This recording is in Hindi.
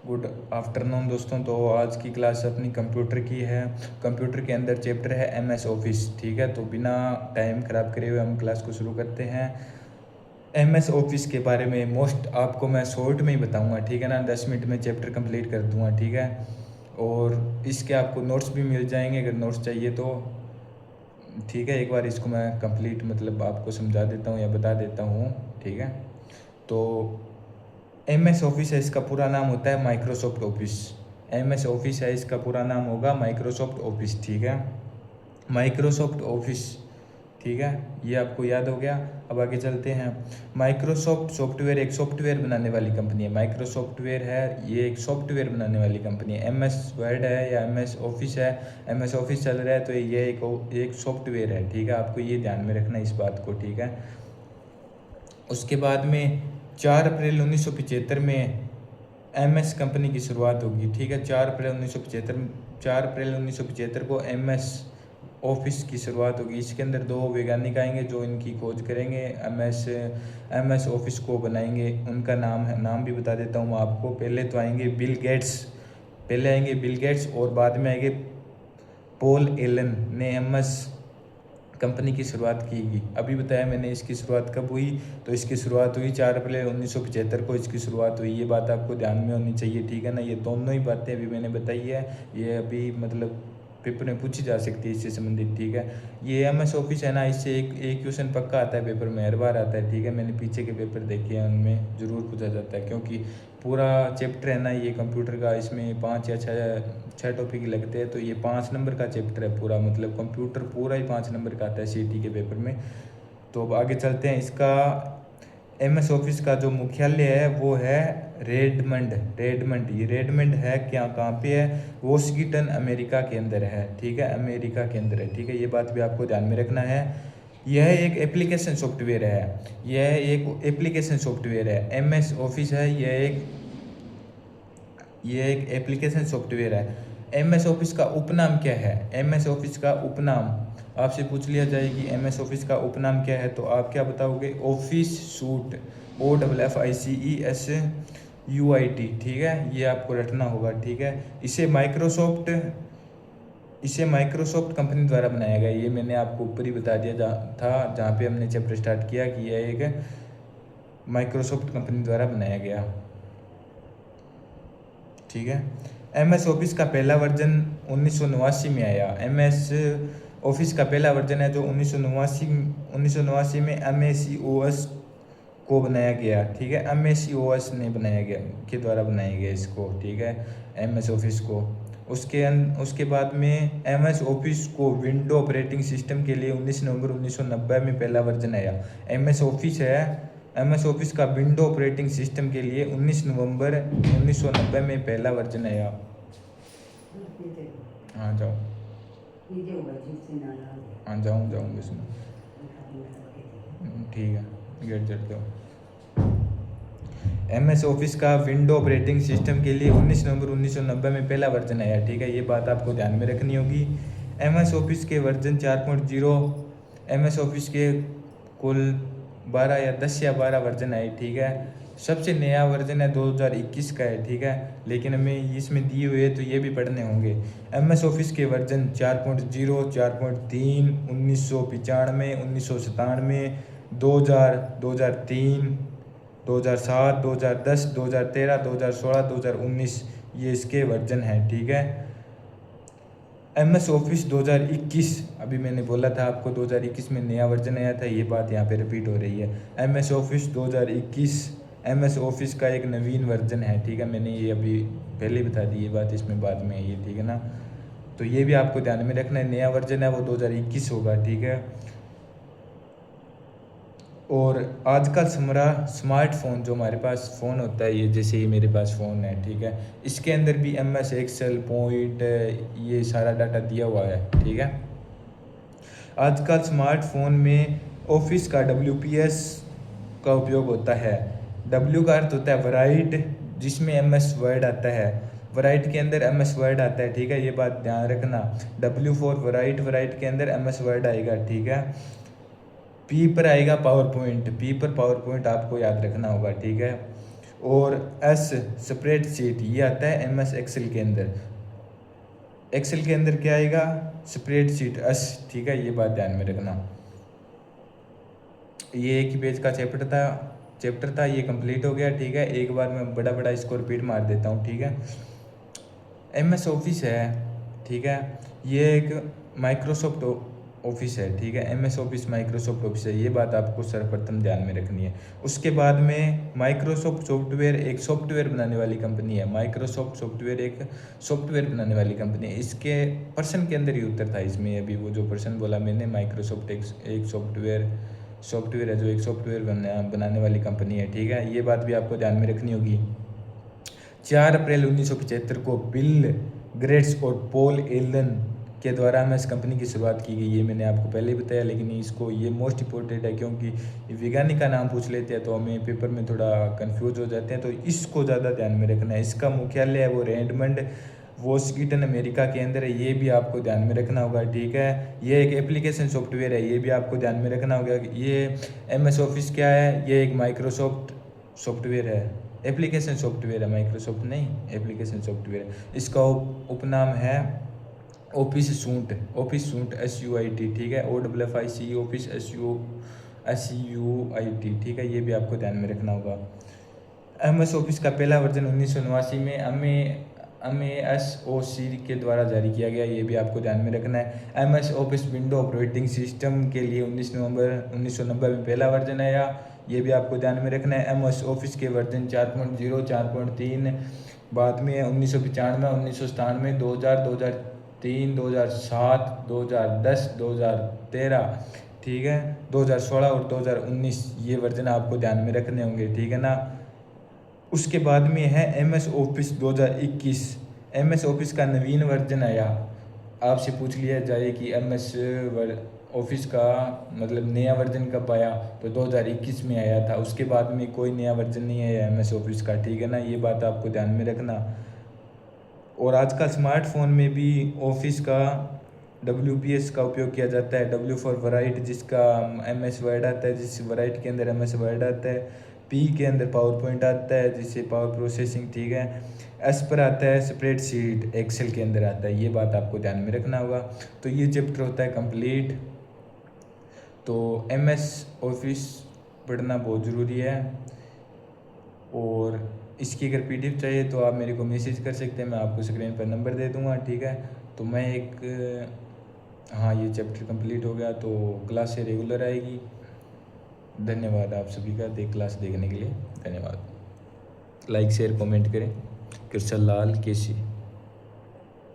गुड आफ्टरनून दोस्तों। तो आज की क्लास अपनी कंप्यूटर की है। कंप्यूटर के अंदर चैप्टर है एमएस ऑफिस। ठीक है, तो बिना टाइम ख़राब करे हुए हम क्लास को शुरू करते हैं। एमएस ऑफिस के बारे में मोस्ट आपको मैं शॉर्ट में ही बताऊंगा, ठीक है ना। 10 मिनट में चैप्टर कंप्लीट कर दूंगा, ठीक है। और इसके आपको नोट्स भी मिल जाएंगे अगर नोट्स चाहिए तो, ठीक है। एक बार इसको मैं कंप्लीट मतलब आपको समझा देता हूँ या बता देता हूँ, ठीक है। तो एमएस ऑफिस है, इसका पूरा नाम होता है माइक्रोसॉफ्ट ऑफिस। एमएस ऑफिस है, इसका पूरा नाम होगा माइक्रोसॉफ्ट ऑफिस, ठीक है। माइक्रोसॉफ्ट ऑफिस, ठीक है, ये आपको याद हो गया। अब आगे चलते हैं। माइक्रोसॉफ्ट सॉफ्टवेयर एक सॉफ्टवेयर बनाने वाली कंपनी है। माइक्रोसॉफ्टवेयर है, ये एक सॉफ्टवेयर बनाने वाली कंपनी है। एमएस वर्ड है या एमएस ऑफिस है, एमएस ऑफिस चल रहा है तो ये एक सॉफ्टवेयर है, ठीक है। आपको ये ध्यान में रखना इस बात को, ठीक है। उसके बाद में 4 अप्रैल 1975 में एमएस कंपनी की शुरुआत होगी, ठीक है। 4 अप्रैल 1975 को एमएस ऑफिस की शुरुआत होगी। इसके अंदर 2 वैज्ञानिक आएंगे जो इनकी खोज करेंगे, एमएस ऑफिस को बनाएंगे। उनका नाम भी बता देता हूँ मैं आपको। पहले तो आएंगे बिल गेट्स, पहले आएंगे बिल गेट्स और बाद में आएंगे पॉल एलन ने एमएस कंपनी की शुरुआत की। अभी बताया मैंने इसकी शुरुआत कब हुई, तो इसकी शुरुआत हुई 4 अप्रैल 1975 को इसकी शुरुआत हुई। ये बात आपको ध्यान में होनी चाहिए, ठीक है ना। ये दोनों ही बातें अभी मैंने बताई है, ये अभी मतलब पेपर में पूछी जा सकती है इससे संबंधित, ठीक है। ये एमएस ऑफिस है ना, इससे एक क्वेश्चन पक्का आता है पेपर में, हर बार आता है, ठीक है। मैंने पीछे के पेपर देखे हैं, उनमें ज़रूर पूछा जाता है, क्योंकि पूरा चैप्टर है ना ये कंप्यूटर का, इसमें 5 या 6 टॉपिक लगते हैं, तो ये 5 नंबर का चैप्टर है पूरा, मतलब कंप्यूटर पूरा ही 5 नंबर का आता है सीटी के पेपर में। तो अब आगे चलते हैं। इसका एमएस ऑफिस का जो मुख्यालय है वो है रेडमंड। ये रेडमंड है क्या, कहाँ पे है? वॉशिंगटन अमेरिका के अंदर है, ठीक है, अमेरिका के अंदर है, ठीक है। ये बात भी आपको ध्यान में रखना है। यह एक एप्लीकेशन सॉफ्टवेयर है, यह एक एप्लीकेशन सॉफ्टवेयर है। एमएस ऑफिस है, यह एक एप्लीकेशन सॉफ्टवेयर है। एमएस ऑफिस का उपनाम क्या है? एमएस ऑफिस का उपनाम आपसे पूछ लिया जाए कि एमएस ऑफिस का उपनाम क्या है, तो आप क्या बताओगे? ऑफिस सूट, OFFICESUIT, ठीक है। ये आपको रटना होगा, ठीक है। इसे माइक्रोसॉफ्ट कंपनी द्वारा बनाया गया। ये मैंने आपको ऊपर ही बता दिया जहाँ पे हमने चैप्टर स्टार्ट किया कि यह एक माइक्रोसॉफ्ट कंपनी द्वारा बनाया गया, ठीक है। एमएस ऑफिस का पहला वर्जन 1989 में आया। एमएस ऑफिस का पहला वर्जन है जो 1989 में एमएसओएस को बनाया गया, ठीक है। एमएसओएस ने बनाया गया, के द्वारा बनाया गया इसको, ठीक है, एमएस ऑफिस को। उसके बाद में एमएस ऑफिस को विंडो ऑपरेटिंग सिस्टम के लिए 19 नवंबर 1990 में पहला वर्जन आया। एमएस ऑफिस का विंडो ऑपरेटिंग सिस्टम के लिए 19 नवंबर 1990 में पहला वर्जन आया। हाँ जाओ, हाँ जाऊँगा इसमें, ठीक है, गेट चढ़ते हो। एमएस ऑफिस का विंडो ऑपरेटिंग सिस्टम के लिए 19 नवंबर 1990 में पहला वर्जन आया, ठीक है। ये बात आपको ध्यान में रखनी होगी। एमएस ऑफिस के वर्जन 4.0, एमएस ऑफिस के कुल 12 या 10 या 12 वर्जन आए, ठीक है। सबसे नया वर्जन है 2021 का है, ठीक है, लेकिन हमें इसमें दिए हुए तो ये भी पढ़ने होंगे। एमएस ऑफिस के वर्जन 4.0, 4.3, 1995, 1997, 2000, 2003, 2007, 2010, 2013, 2016, 2019, ये इसके वर्जन हैं, ठीक है। एमएस ऑफिस 2021, अभी मैंने बोला था आपको 2021 में नया वर्जन आया था, ये बात यहाँ पे रिपीट हो रही है। एमएस ऑफिस 2021 एमएस ऑफिस का एक नवीन वर्जन है, ठीक है। मैंने ये अभी पहले बता दी ये बात, इसमें बाद में ये, ठीक है ना। तो ये भी आपको ध्यान में रखना है, नया वर्जन है वो 2021 होगा, ठीक है। और आजकल स्मार्टफोन जो हमारे पास फ़ोन होता है, ये जैसे ये मेरे पास फ़ोन है, ठीक है, इसके अंदर भी एमएस एक्सेल पॉइंट ये सारा डाटा दिया हुआ है, ठीक है। आजकल स्मार्टफोन में ऑफिस का WPS का उपयोग होता है। W का अर्थ होता है वराइट, जिसमें एमएस वर्ड आता है, वराइट के अंदर एमएस वर्ड आता है, ठीक है। ये बात ध्यान रखना, W फॉर वराइट, वराइट के अंदर एमएस वर्ड आएगा, ठीक है। पी पर आएगा पावर पॉइंट, पी पर पावर पॉइंट आपको याद रखना होगा, ठीक है। और एस स्प्रेडशीट, ये आता है एम एस एक्सेल के अंदर। एक्सेल के अंदर क्या आएगा, स्प्रेडशीट एस, ठीक है, ये बात ध्यान में रखना। ये एक ही पेज का चैप्टर था, ये कंप्लीट हो गया, ठीक है। एक बार मैं बड़ा बड़ा इसको रिपीट मार देता हूँ, ठीक है। एम एस ऑफिस है, ठीक है, ये एक माइक्रोसॉफ्ट ऑफिस है, ठीक है। M S office Microsoft office है, ये बात आपको सर्वप्रथम ध्यान में रखनी है। उसके बाद में माइक्रोसॉफ्ट सॉफ्टवेयर एक सॉफ्टवेयर बनाने वाली कंपनी है। माइक्रोसॉफ्ट सॉफ्टवेयर एक सॉफ्टवेयर बनाने वाली कंपनी है। इसके पर्सन के अंदर ही उत्तर था इसमें, अभी वो जो पर्सन बोला मैंने, माइक्रोसॉफ्ट एक सॉफ्टवेयर है, जो एक सॉफ्टवेयर बनाने वाली कंपनी है, ठीक है। ये बात भी आपको ध्यान में रखनी होगी। 4 अप्रैल 1975 को बिल ग्रेट्स और पॉल एलन के द्वारा एमएस कंपनी की शुरुआत की गई। ये मैंने आपको पहले ही बताया, लेकिन इसको ये मोस्ट इंपॉर्टेंट है, क्योंकि वैज्ञानिक का नाम पूछ लेते हैं तो हमें पेपर में थोड़ा कंफ्यूज हो जाते हैं, तो इसको ज़्यादा ध्यान में रखना है। इसका मुख्यालय है वो रेडमंड वॉशिंगटन अमेरिका के अंदर है, ये भी आपको ध्यान में रखना होगा, ठीक है। ये एक एप्लीकेशन सॉफ्टवेयर है, ये भी आपको ध्यान में रखना होगा। ये एमएस ऑफिस क्या है, ये एक माइक्रोसॉफ्ट सॉफ्टवेयर है, एप्लीकेशन सॉफ्टवेयर है, माइक्रोसॉफ्ट नहीं, एप्लीकेशन सॉफ्टवेयर है। इसका उपनाम है ऑफिस सूट, SUIT, ठीक है, OFFIC ऑफिस SUIT, ठीक है। ये भी आपको ध्यान में रखना होगा। MS ऑफिस का पहला वर्जन 1989 में MASOC के द्वारा जारी किया गया, ये भी आपको ध्यान में रखना है। MS office window operating system के लिए 19 नवंबर 1990 में पहला वर्जन आया, ये भी आपको ध्यान में रखना है। MS ऑफिस के वर्जन 4.0, 4.3 बाद में 1995, 1997, 2000, 2003, 2007, 2010, 2013, ठीक है, 2016 और 2019 ये वर्जन आपको ध्यान में रखने होंगे, ठीक है ना। उसके बाद में है MS ऑफिस 2021। MS ऑफिस का नवीन वर्जन आया। आपसे पूछ लिया जाए कि MS ऑफिस का मतलब नया वर्जन कब आया, तो 2021 में आया था। उसके बाद में कोई नया वर्जन नहीं आया MS ऑफिस का, ठीक है ना, ये बात आपको ध्यान में रखना। और आजकल स्मार्टफोन में भी ऑफिस का WPS का उपयोग किया जाता है। W फॉर वराइट, जिसका MS वर्ड आता है, जिस वराइट के अंदर MS वर्ड आता है। P के अंदर पावर पॉइंट आता है, जिससे पावर प्रोसेसिंग, ठीक है। S पर आता है स्प्रेडशीट, एक्सेल के अंदर आता है, ये बात आपको ध्यान में रखना होगा। तो ये चैप्टर होता है कंप्लीट। तो MS ऑफिस पढ़ना बहुत ज़रूरी है, और इसकी अगर PDF चाहिए तो आप मेरे को मैसेज कर सकते हैं, मैं आपको स्क्रीन पर नंबर दे दूँगा, ठीक है। तो मैं हाँ, ये चैप्टर कंप्लीट हो गया तो क्लास से रेगुलर आएगी। धन्यवाद आप सभी का क्लास देखने के लिए, धन्यवाद। लाइक शेयर कमेंट करें। कृष्ण लाल केसी।